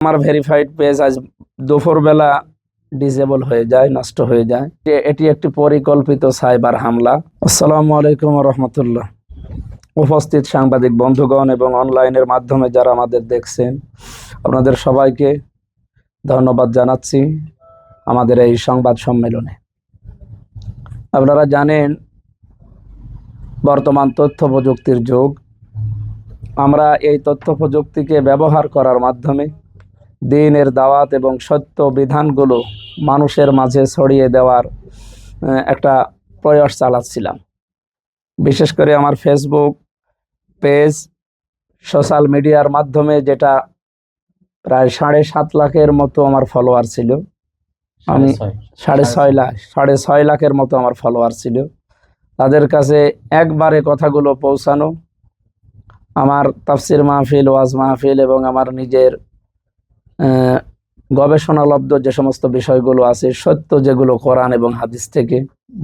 আমার verified page আজ দুপুরবেলা ডিসেবল হয়ে যায়, নষ্ট হয়ে যায়। এটি একটি পরিকল্পিত সাইবার হামলা। আসসালামু আলাইকুম রহমতুল্লাহ। উপস্থিত সাংবাদিক বন্ধুগণ এবং অনলাইনের মাধ্যমে যারা আমাদের দেখছেন, আপনাদের সবাইকে ধন্যবাদ জানাচ্ছি আমাদের এই সংবাদ সম্মেলনে। আপনারা জানেন বর্তমান তথ্য প্রযুক্তির যুগ। আমরা এই তথ্য প্রযুক্তিকে ব্যবহার করার মাধ্যমে দ্বীনের দাওয়াত এবং সত্য বিধানগুলো মানুষের মাঝে ছড়িয়ে দেওয়ার একটা প্রয়াস চালাচ্ছিলাম। বিশেষ করে আমার ফেসবুক পেজ, সোশ্যাল মিডিয়ার মাধ্যমে, যেটা প্রায় 7.5 লাখের মতো আমার ফলোয়ার ছিল। আমি 6.5 লাখের মতো আমার ফলোয়ার ছিল। তাদের কাছে একবারে কথাগুলো পৌঁছানো, আমার তাফসির মাহফিল, ওয়াজ মাহফিল এবং আমার নিজের গবেষণালব্ধ যে সমস্ত বিষয়গুলো আছে, সত্য যেগুলো কোরআন এবং হাদিস থেকে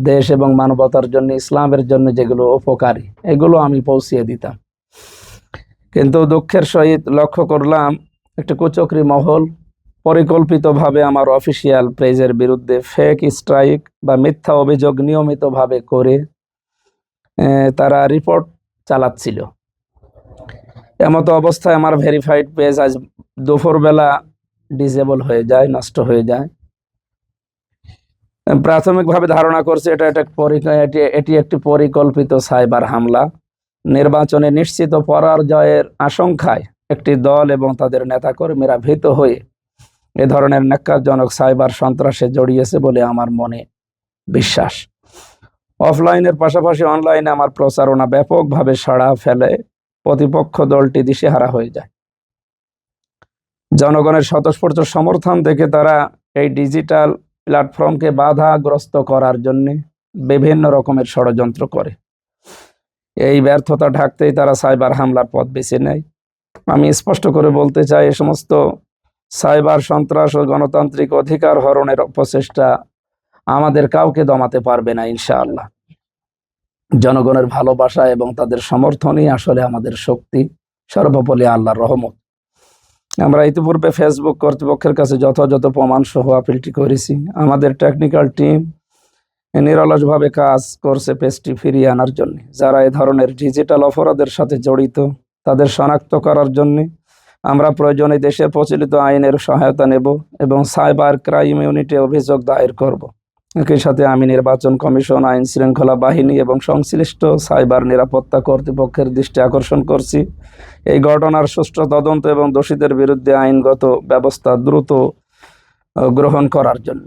দেশ এবং মানবতার জন্য, ইসলামের জন্য যেগুলো উপকারী, এগুলো আমি পৌঁছিয়ে দিতাম। কিন্তু দুঃখের সহিত লক্ষ্য করলাম একটা কুচক্রী মহল পরিকল্পিতভাবে আমার অফিসিয়াল পেজের বিরুদ্ধে ফেক স্ট্রাইক বা মিথ্যা অভিযোগ নিয়মিতভাবে করে তারা রিপোর্ট চালাচ্ছিল। এমতো অবস্থায় আমার ভেরিফাইড পেজ আজ দুপুরবেলা ডিসেবল হয়ে যায়, নষ্ট হয়ে যায়। প্রাথমিকভাবে ধারণা করছে এটি একটি পরিকল্পিত সাইবার হামলা। নির্বাচনে নিশ্চিত পরাজয়ের আশঙ্কায় একটি দল এবং তাদের নেতাকর্মীরা ভীত হয়ে এ ধরনের ন্যাক্কারজনক সাইবার সন্ত্রাসে জড়িয়েছে বলে আমার মনে বিশ্বাস। অফলাইনের পাশাপাশি অনলাইনে আমার প্রচারণা ব্যাপকভাবে সাড়া ফেলে প্রতিপক্ষ দলটি দিশেহারা হয়ে যায়। জনগণের স্বতঃস্ফূর্ত সমর্থন দেখে তারা এই ডিজিটাল প্ল্যাটফর্মকে বাধাগ্রস্ত করার জন্য বিভিন্ন রকমের ষড়যন্ত্র করে। এই ব্যর্থতা ঢাকতেই তারা সাইবার হামলার পথ বেছে নেয়। আমি স্পষ্ট করে বলতে চাই, এ সমস্ত সাইবার সন্ত্রাস ও গণতান্ত্রিক অধিকার হরণের প্রচেষ্টা আমাদের কাউকে দমাতে পারবে না ইনশাআল্লাহ। জনগণের ভালোবাসা এবং তাদের সমর্থনই আসলে আমাদের শক্তি, সর্বোপরি আল্লাহর রহমত। আমরা ইতিপূর্বে ফেসবুক কর্তৃপক্ষের কাছে যথাযথ প্রমাণ সহ আপিলটি করেছি। আমাদের টেকনিক্যাল টিম নিরলসভাবে কাজ করছে পেজটি ফিরিয়ে আনার জন্য। যারা এ ধরনের ডিজিটাল অপরাধের সাথে জড়িত তাদের শনাক্ত করার জন্য আমরা প্রয়োজনে দেশের প্রচলিত আইনের সহায়তা নেব এবং সাইবার ক্রাইম ইউনিটে অভিযোগ দায়ের করব। একই সাথে আমি নির্বাচন কমিশন, আইন শৃঙ্খলা বাহিনী এবং সংশ্লিষ্ট সাইবার নিরাপত্তা কর্তৃপক্ষের দৃষ্টি আকর্ষণ করছি এই ঘটনার সুষ্ঠু তদন্ত এবং দোষীদের বিরুদ্ধে আইনগত ব্যবস্থা দ্রুত গ্রহণ করার জন্য।